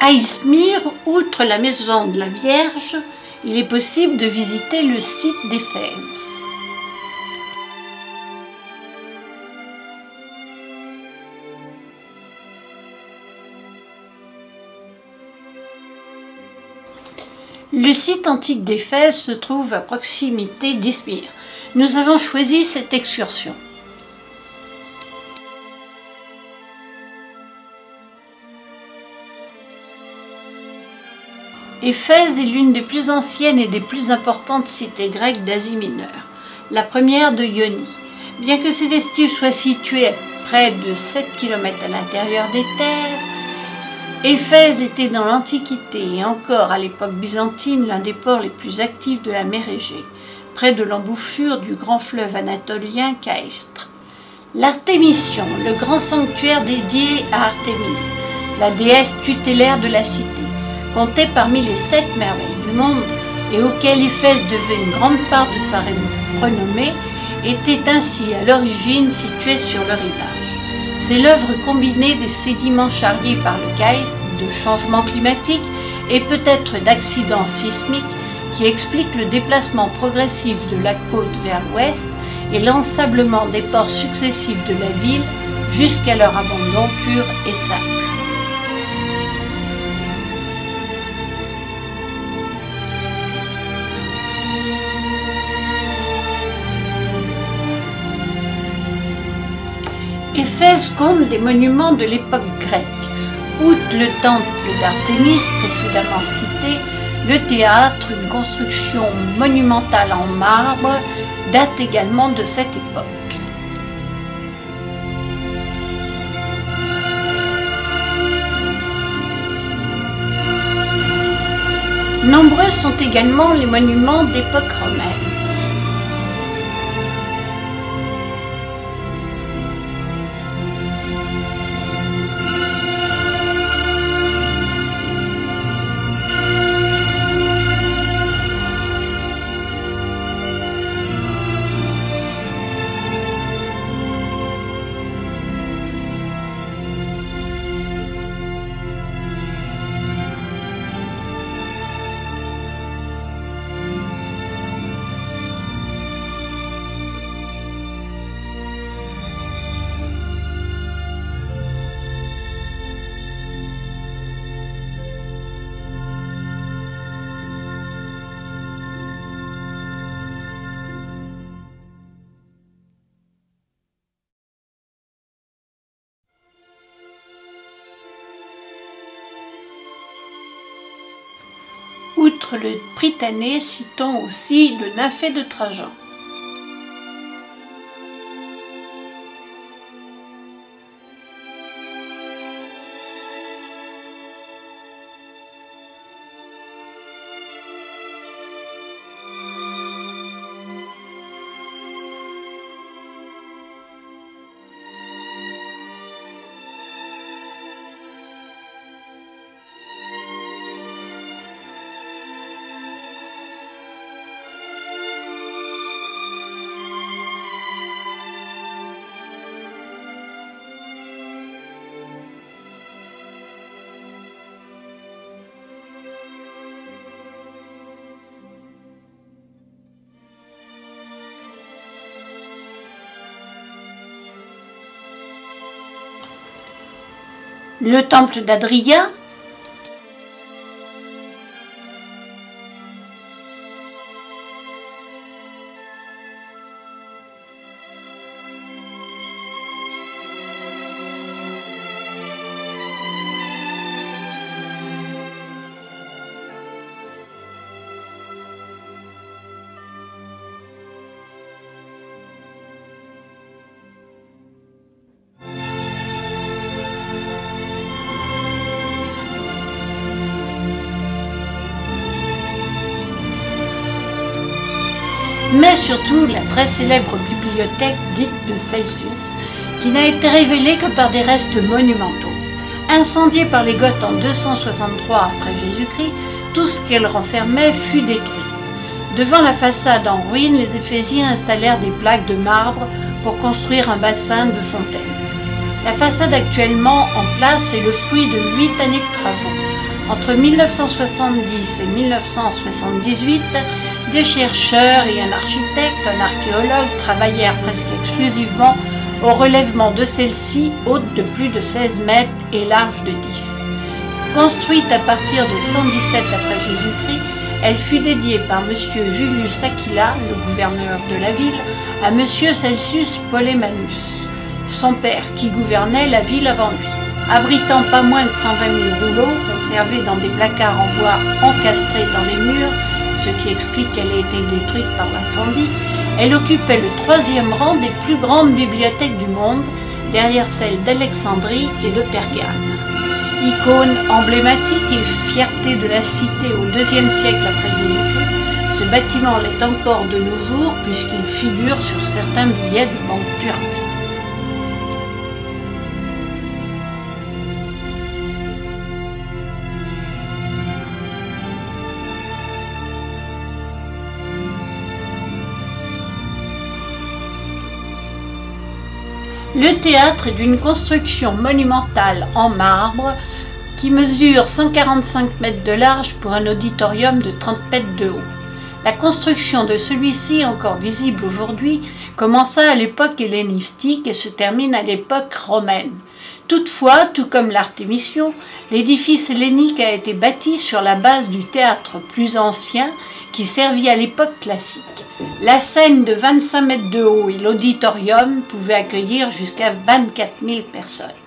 À Izmir, outre la maison de la Vierge, il est possible de visiter le site d'Éphèse. Le site antique d'Éphèse se trouve à proximité d'Izmir. Nous avons choisi cette excursion. Éphèse est l'une des plus anciennes et des plus importantes cités grecques d'Asie mineure, la première de Ionie. Bien que ces vestiges soient situés à près de 7 km à l'intérieur des terres, Éphèse était dans l'Antiquité et encore à l'époque byzantine l'un des ports les plus actifs de la mer Égée, près de l'embouchure du grand fleuve anatolien Caïstre. L'Artémission, le grand sanctuaire dédié à Artémis, la déesse tutélaire de la cité, comptait parmi les 7 merveilles du monde et auquel Éphèse devait une grande part de sa renommée, était ainsi à l'origine située sur le rivage. C'est l'œuvre combinée des sédiments charriés par le Caïstre, de changements climatiques et peut-être d'accidents sismiques qui explique le déplacement progressif de la côte vers l'ouest et l'ensablement des ports successifs de la ville jusqu'à leur abandon pur et simple. Éphèse compte des monuments de l'époque grecque. Outre le temple d'Artémis précédemment cité, le théâtre, une construction monumentale en marbre, date également de cette époque. Nombreux sont également les monuments d'époque romaine. Outre le Prytanée, citons aussi le Nymphée de Trajan. Le temple d'Adrien, mais surtout la très célèbre bibliothèque dite de Celsus, qui n'a été révélée que par des restes monumentaux. Incendiée par les Goths en 263 après Jésus-Christ, tout ce qu'elle renfermait fut détruit. Devant la façade en ruine, les Éphésiens installèrent des plaques de marbre pour construire un bassin de fontaines. La façade actuellement en place est le fruit de 8 années de travaux. Entre 1970 et 1978, des chercheurs et un architecte, un archéologue travaillèrent presque exclusivement au relèvement de celle-ci, haute de plus de 16 mètres et large de 10. Construite à partir de 117 après Jésus-Christ, elle fut dédiée par M. Julius Aquila, le gouverneur de la ville, à M. Celsus Polemanus, son père, qui gouvernait la ville avant lui. Abritant pas moins de 120 000 rouleaux, conservés dans des placards en bois encastrés dans les murs, ce qui explique qu'elle a été détruite par l'incendie, elle occupait le 3e rang des plus grandes bibliothèques du monde, derrière celles d'Alexandrie et de Pergame. Icône emblématique et fierté de la cité au IIe siècle après Jésus-Christ, ce bâtiment l'est encore de nos jours puisqu'il figure sur certains billets de banque turque. Le théâtre est d'une construction monumentale en marbre qui mesure 145 mètres de large pour un auditorium de 30 mètres de haut. La construction de celui-ci, encore visible aujourd'hui, commença à l'époque hellénistique et se termine à l'époque romaine. Toutefois, tout comme l'Artémission, l'édifice hellénique a été bâti sur la base du théâtre plus ancien qui servit à l'époque classique. La scène de 25 mètres de haut et l'auditorium pouvaient accueillir jusqu'à 24 000 personnes.